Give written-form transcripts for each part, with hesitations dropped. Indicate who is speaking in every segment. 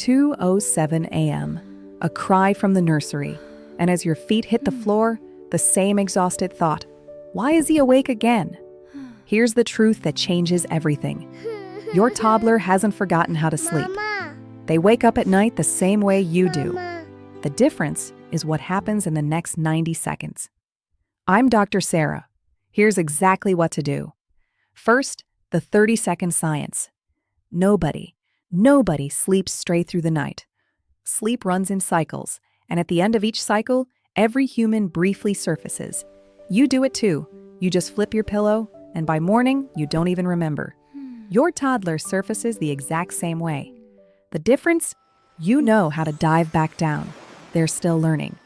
Speaker 1: 2:07 a.m., a cry from the nursery, and as your feet hit the floor, the same exhausted thought, why is he awake again? Here's the truth that changes everything. Your toddler hasn't forgotten how to sleep.
Speaker 2: Mama.
Speaker 1: They wake up at night the same way you do.
Speaker 2: Mama.
Speaker 1: The difference is what happens in the next 90 seconds. I'm Dr. Sarah. Here's exactly what to do. First, the 30-second science. Nobody sleeps straight through the night. Sleep runs in cycles, and at the end of each cycle, every human briefly surfaces. You do it too. You just flip your pillow, and by morning, you don't even remember. Your toddler surfaces the exact same way. The difference? You know how to dive back down. They're still learning.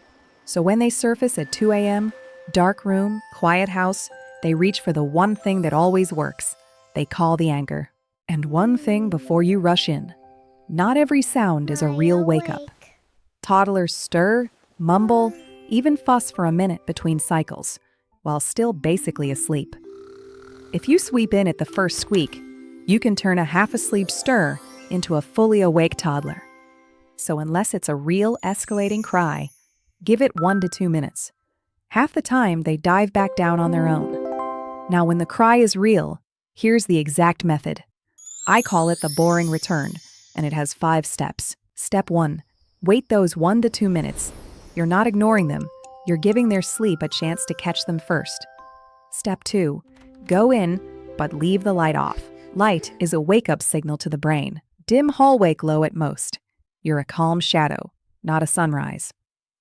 Speaker 1: So when they surface at 2 a.m., dark room, quiet house, they reach for the one thing that always works. They call the anchor. And one thing before you rush in. Not every sound is a real wake-up. Toddlers stir, mumble, even fuss for a minute between cycles, while still basically asleep. If you sweep in at the first squeak, you can turn a half-asleep stir into a fully awake toddler. So unless it's a real escalating cry, give it 1 to 2 minutes. Half the time, they dive back down on their own. Now, when the cry is real, here's the exact method. I call it the boring return, and it has 5 steps. Step 1, wait those 1 to 2 minutes. You're not ignoring them. You're giving their sleep a chance to catch them first. Step 2, go in, but leave the light off. Light is a wake-up signal to the brain. Dim hallway glow at most. You're a calm shadow, not a sunrise.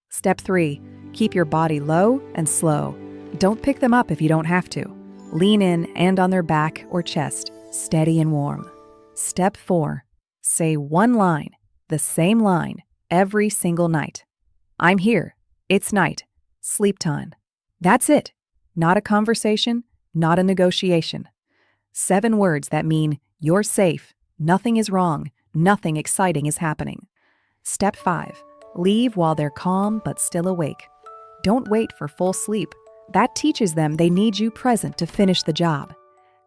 Speaker 1: Step 3, keep your body low and slow. Don't pick them up if you don't have to. Lean in and on their back or chest, steady and warm. Step 4, say one line, the same line, every single night. I'm here. It's night. Sleep time. That's it. Not a conversation, not a negotiation. 7 words that mean you're safe, nothing is wrong, nothing exciting is happening. Step 5, leave while they're calm but still awake. Don't wait for full sleep. That teaches them they need you present to finish the job.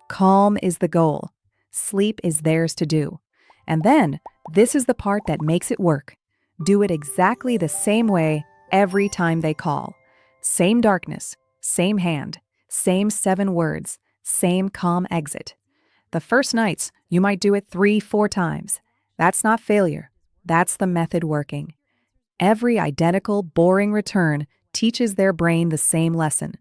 Speaker 1: Calm is the goal. Sleep is theirs to do. And then, this is the part that makes it work. Do it exactly the same way every time they call. Same darkness, same hand, same 7 words, same calm exit. The first nights, you might do it 3-4 times. That's not failure. That's the method working. Every identical, boring return teaches their brain the same lesson.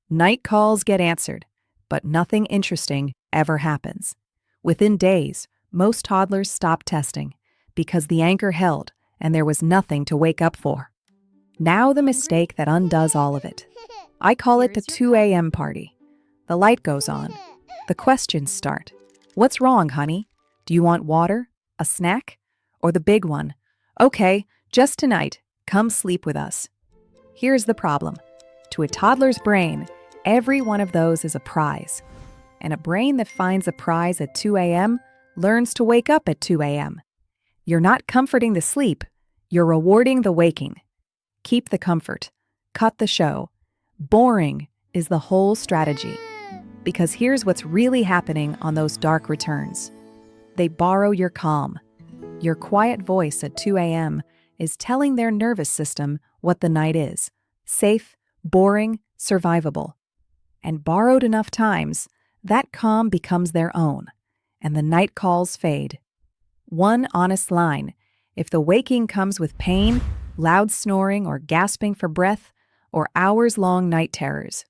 Speaker 1: Night calls get answered, but nothing interesting ever happens. Within days, most toddlers stop testing because the anchor held and there was nothing to wake up for. Now the mistake that undoes all of it. I call it the 2 a.m. party. The light goes on. The questions start. What's wrong, honey? Do you want water? A snack? Or the big one? Okay, just tonight. Come sleep with us. Here's the problem. To a toddler's brain, every one of those is a prize. And a brain that finds a prize at 2 a.m. learns to wake up at 2 a.m. You're not comforting the sleep. You're rewarding the waking. Keep the comfort. Cut the show. Boring is the whole strategy. Because here's what's really happening on those dark returns. They borrow your calm. Your quiet voice at 2 a.m. is telling their nervous system what the night is. Safe, boring, survivable. And borrowed enough times, that calm becomes their own, and the night calls fade. One honest line, if the waking comes with pain, loud snoring or gasping for breath, or hours-long night terrors,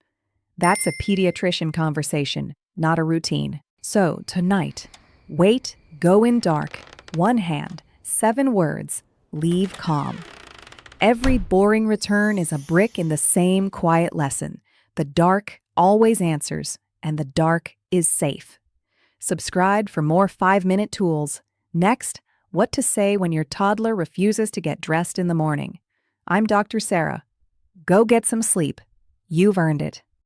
Speaker 1: that's a pediatrician conversation, not a routine. So, tonight, wait, go in dark, 1 hand, 7 words, leave calm. Every boring return is a brick in the same quiet lesson. The dark always answers, and the dark is safe. Subscribe for more 5-minute tools. Next, what to say when your toddler refuses to get dressed in the morning. I'm Dr. Sarah. Go get some sleep. You've earned it.